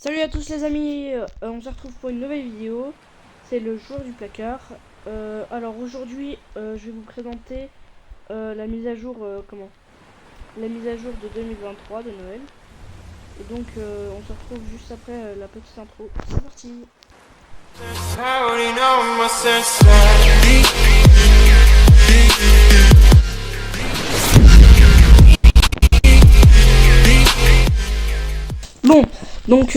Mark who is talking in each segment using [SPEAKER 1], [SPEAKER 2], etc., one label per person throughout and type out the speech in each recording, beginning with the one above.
[SPEAKER 1] Salut à tous les amis, on se retrouve pour une nouvelle vidéo. C'est le joueur du placard. Alors aujourd'hui, je vais vous présenter la mise à jour, la mise à jour de 2023 de Noël. Et donc on se retrouve juste après la petite intro. C'est parti. Bon, donc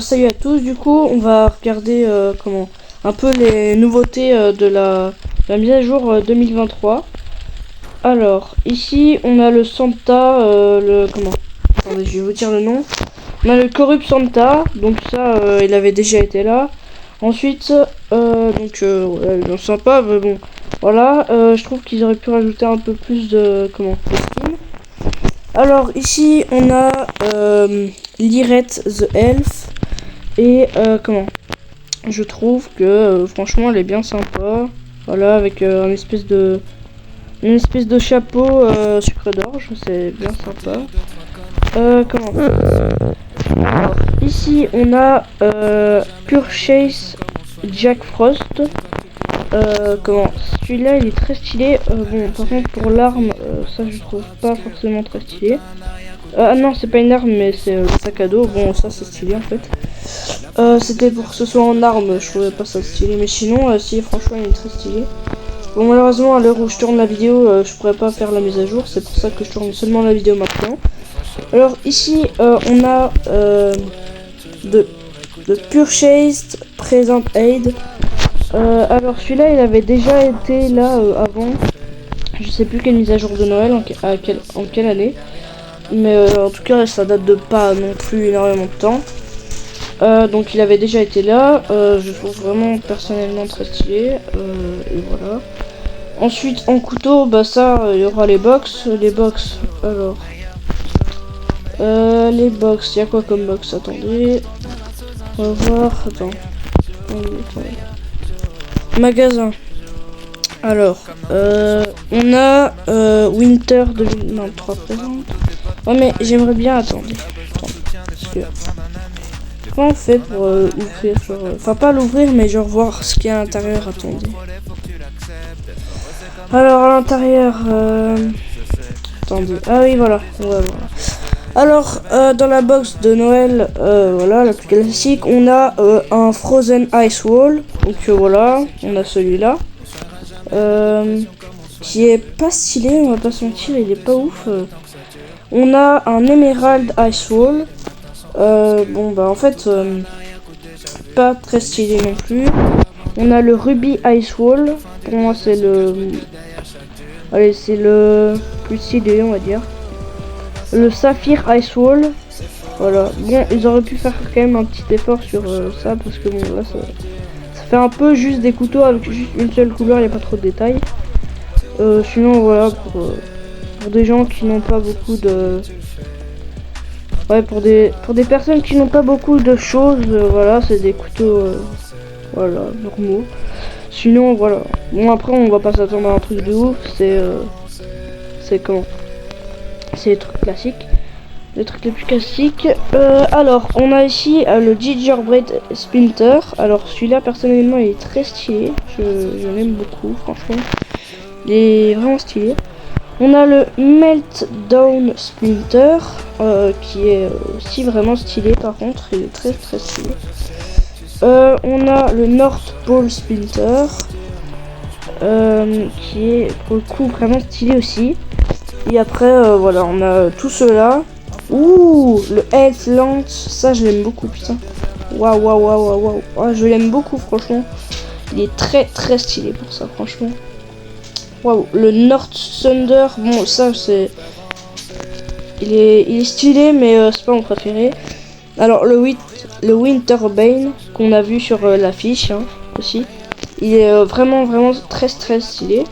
[SPEAKER 1] salut à tous. Du coup, on va regarder un peu les nouveautés de la mise à jour 2023. Alors, ici, on a le Santa, attendez, je vais vous dire le nom. On a le Corrupt Santa, donc ça, il avait déjà été là. Ensuite, ouais, sympa, mais bon, voilà. Je trouve qu'ils auraient pu rajouter un peu plus de skins. Alors ici, on a Lirette the Elf et je trouve que franchement, elle est bien sympa. Voilà, avec une espèce de chapeau sucre d'orge, c'est bien sympa. Alors, ici on a Pure Chase Jack Frost. Celui-là il est très stylé. Bon, par contre pour l'arme, ça je trouve pas forcément très stylé. Ah non, c'est pas une arme, mais c'est le sac à dos. Bon, ça c'est stylé en fait. C'était pour que ce soit en arme, je trouvais pas ça stylé. Mais sinon, si franchement il est très stylé. Bon, malheureusement, à l'heure où je tourne la vidéo, je pourrais pas faire la mise à jour. C'est pour ça que je tourne seulement la vidéo maintenant. Alors, ici, on a de Purchased Present Aid. Alors, celui-là, il avait déjà été là avant. Je sais plus quelle mise à jour de Noël, en quelle année. Mais en tout cas, ça date de pas non plus énormément de temps. Donc, il avait déjà été là. Je trouve vraiment personnellement très stylé. Et voilà. Ensuite, en couteau, bah ça, il y aura les box. Alors... les box, il y a quoi comme box? Attendez. On va voir. Attendez. Magasin. Alors, on a Winter 2023 présente. Oh, mais j'aimerais bien attendre. Parce que... Comment on fait pour ouvrir, genre... Enfin, pas l'ouvrir, mais genre voir ce qu'il y a à l'intérieur. Attendez. Alors, à l'intérieur... Attendez. Ah oui, voilà. Alors, dans la box de Noël, voilà, la plus classique, on a un Frozen Ice Wall. Donc voilà, on a celui-là. Qui est pas stylé, on va pas se mentir, il est pas ouf. On a un Emerald Ice Wall. Bon, bah en fait, pas très stylé non plus. On a le Ruby Ice Wall. Pour moi, c'est le... Allez, c'est le plus stylé, on va dire. Le Saphir Ice Wall. Voilà. Bon, ils auraient pu faire quand même un petit effort sur ça. Parce que bon, là, ça fait un peu juste des couteaux avec juste une seule couleur. Il n'y a pas trop de détails. Sinon, voilà, pour des gens qui n'ont pas beaucoup de... Ouais, pour des personnes qui n'ont pas beaucoup de choses, voilà, c'est des couteaux, voilà, normaux. Sinon, voilà. Bon, après, on va pas s'attendre à un truc de ouf. C'est comment? C'est les trucs classiques. Les trucs les plus classiques. Alors, on a ici le Gingerbread Splinter. Alors, celui-là, personnellement, il est très stylé. Je l'aime beaucoup, franchement. Il est vraiment stylé. On a le Meltdown Splinter, qui est aussi vraiment stylé, par contre. Il est très très stylé. On a le North Pole Splinter, qui est pour le coup vraiment stylé aussi. Et après, voilà, on a tout cela. Ouh, le Health Lance, ça je l'aime beaucoup, putain. Waouh. Ouais, je l'aime beaucoup, franchement. Il est très très stylé pour ça, franchement. Waouh, le North Thunder, bon, ça c'est... Il est stylé, mais c'est pas mon préféré. Alors, le Winterbane, qu'on a vu sur l'affiche, hein, aussi. Il est vraiment très stylé.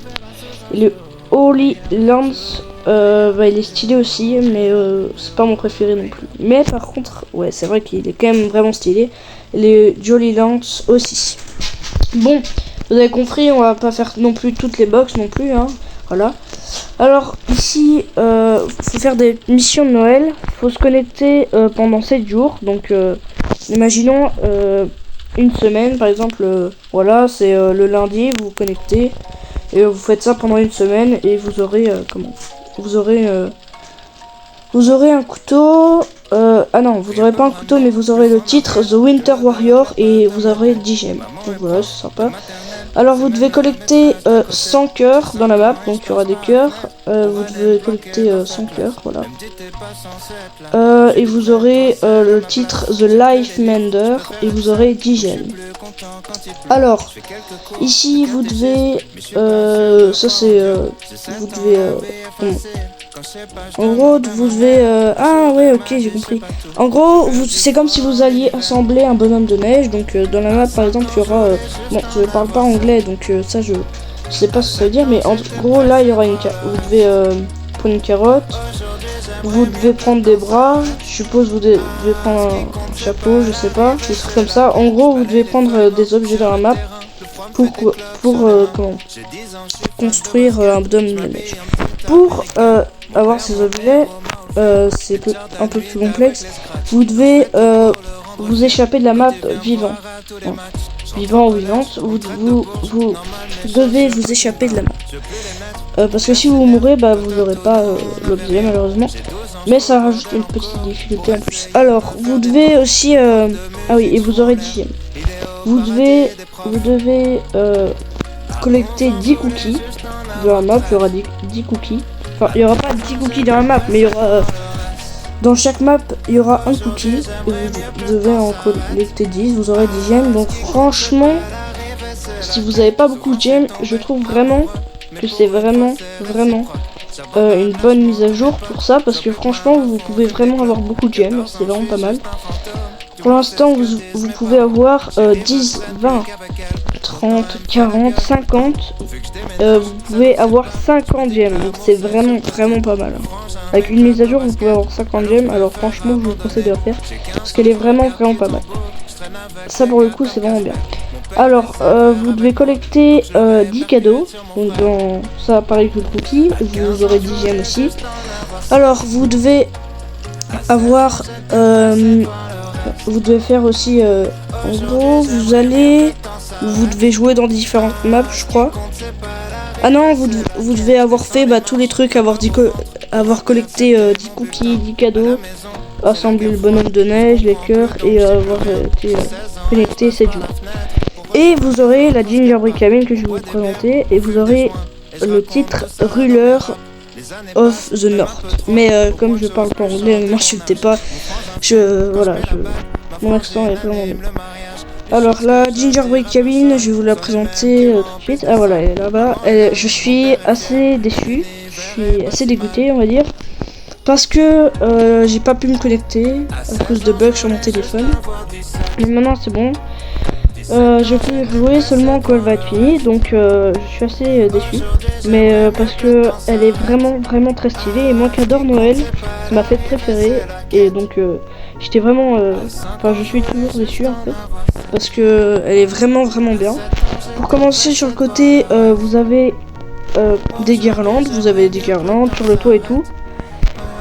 [SPEAKER 1] Et le Holy Lance, bah, il est stylé aussi, mais c'est pas mon préféré non plus. Mais par contre, ouais, c'est vrai qu'il est quand même vraiment stylé. Les Jolly Lance aussi. Bon, vous avez compris, on va pas faire non plus toutes les box non plus, hein. Voilà. Alors ici, faut faire des missions de Noël. Faut se connecter pendant 7 jours. Donc imaginons une semaine par exemple, voilà, c'est le lundi, vous vous connectez et vous faites ça pendant une semaine et vous aurez vous aurez un couteau. Ah non, vous aurez pas un couteau, mais vous aurez le titre The Winter Warrior et vous aurez 10 gemmes. Donc voilà, c'est sympa. Alors vous devez collecter 100 cœurs dans la map, donc il y aura des cœurs. Vous devez collecter 100 cœurs, voilà. Et vous aurez le titre The Life Mender et vous aurez 10 gemmes. Alors, ici vous devez... ça c'est... vous devez... en gros, vous devez... ah ouais, ok, j'ai compris. En gros, c'est comme si vous alliez assembler un bonhomme de neige. Donc dans la map, par exemple, il y aura... bon, je parle pas anglais, donc ça, je sais pas ce que ça veut dire. Mais en gros, là, il y aura une... Vous devez prendre une carotte. Vous devez prendre des bras. Je suppose vous devez prendre un chapeau, je sais pas. Des trucs comme ça. En gros, vous devez prendre des objets dans la map pour comment construire un bonhomme de neige. Pour avoir ces objets, c'est un peu plus complexe. Vous devez vous échapper de la map vivant. Enfin, vivant ou vivante, vous devez vous échapper de la map. Parce que si vous mourrez, bah vous n'aurez pas l'objet malheureusement. Mais ça rajoute une petite difficulté en plus. Alors, vous devez aussi... ah oui, et vous aurez 10 gemmes. Vous devez collecter 10 cookies dans la map. Il y aura 10 cookies. Enfin, il n'y aura pas 10 cookies dans la map, mais il y aura... dans chaque map, il y aura un cookie. Et vous devez en collecter 10. Vous aurez 10 gemmes. Donc franchement, si vous n'avez pas beaucoup de gemmes, je trouve vraiment que c'est vraiment une bonne mise à jour pour ça. Parce que franchement, vous pouvez vraiment avoir beaucoup de gemmes. C'est vraiment pas mal. Pour l'instant, vous pouvez avoir 10, 20, 30, 40, 50. Vous pouvez avoir 50 gemmes. Donc c'est vraiment pas mal. Avec une mise à jour, vous pouvez avoir 50 gemmes. Alors franchement, je vous conseille de la faire. Parce qu'elle est vraiment pas mal. Ça pour le coup, c'est vraiment bien. Alors, vous devez collecter 10 cadeaux. Donc dans ça, pareil que le cookie. Vous aurez 10 gemmes aussi. Alors, vous devez avoir... vous devez faire aussi... en gros, vous devez jouer dans différentes maps, je crois. Ah non, vous devez avoir fait tous les trucs, avoir collecté 10 cookies, 10 cadeaux, assembler le bonhomme de neige, les cœurs et avoir été connecté 7 jours. Et vous aurez la Gingerbread Cabin que je vais vous présenter et vous aurez le titre Ruler of the North. Mais comme je parle pas anglais, ne m'insultez pas. Mon accent est vraiment nul. Alors la Gingerbread Cabin, je vais vous la présenter tout de suite. Ah voilà, elle est là-bas. Je suis assez déçu, je suis assez dégoûté on va dire. Parce que j'ai pas pu me connecter à cause de bugs sur mon téléphone. Mais maintenant c'est bon. Je peux jouer seulement quand elle va être finie, donc je suis assez déçu. Mais parce que elle est vraiment très stylée et moi qui adore Noël, ça m'a fait préférer. Et donc j'étais vraiment... Enfin je suis toujours déçu en fait. Parce que elle est vraiment bien. Pour commencer sur le côté, vous avez des guirlandes. Vous avez des guirlandes sur le toit et tout.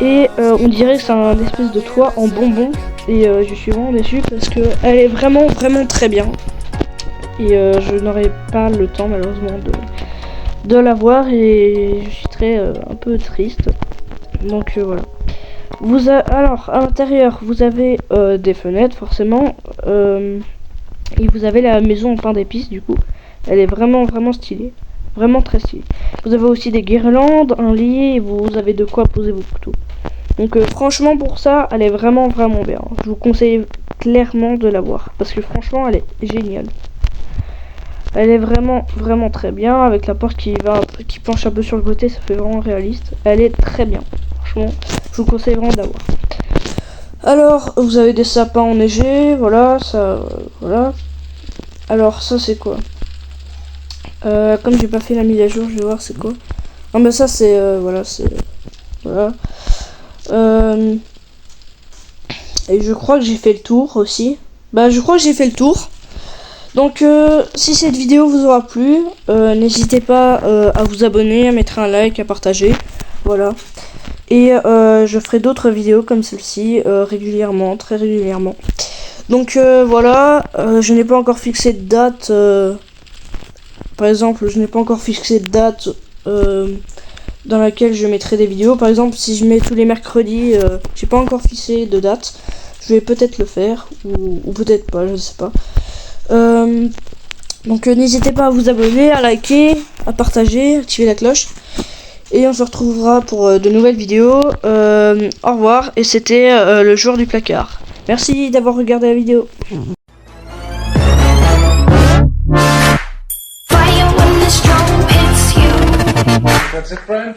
[SPEAKER 1] Et on dirait que c'est un espèce de toit en bonbon. Et je suis vraiment déçu parce que elle est vraiment très bien. Et je n'aurai pas le temps malheureusement de la voir. Et je suis un peu triste. Donc voilà. Alors à l'intérieur vous avez des fenêtres forcément. Et vous avez la maison en pain d'épices du coup. Elle est vraiment stylée. Vraiment très stylée. Vous avez aussi des guirlandes, un lit et vous avez de quoi poser vos couteaux. Donc franchement pour ça, elle est vraiment bien. Je vous conseille clairement de la voir. Parce que franchement elle est géniale. Elle est vraiment très bien. Avec la porte qui penche un peu sur le côté, ça fait vraiment réaliste. Elle est très bien. Franchement, je vous conseille vraiment de la voir. Alors, vous avez des sapins enneigés, voilà, ça, voilà. Alors, ça c'est quoi? Comme j'ai pas fait la mise à jour, je vais voir c'est quoi. Non mais ça c'est, voilà, c'est, voilà. Et je crois que j'ai fait le tour aussi. Je crois que j'ai fait le tour. Donc, si cette vidéo vous aura plu, n'hésitez pas à vous abonner, à mettre un like, à partager, voilà. Et je ferai d'autres vidéos comme celle-ci régulièrement, très régulièrement. Donc voilà, je n'ai pas encore fixé de date. Par exemple, je n'ai pas encore fixé de date dans laquelle je mettrai des vidéos. Par exemple, si je mets tous les mercredis, j'ai pas encore fixé de date. Je vais peut-être le faire ou peut-être pas, je ne sais pas. Donc n'hésitez pas à vous abonner, à liker, à partager, activer la cloche. Et on se retrouvera pour de nouvelles vidéos. Au revoir. Et c'était le jour du placard. Merci d'avoir regardé la vidéo.
[SPEAKER 2] Fire when the strobe hits you.
[SPEAKER 3] That's it, friend?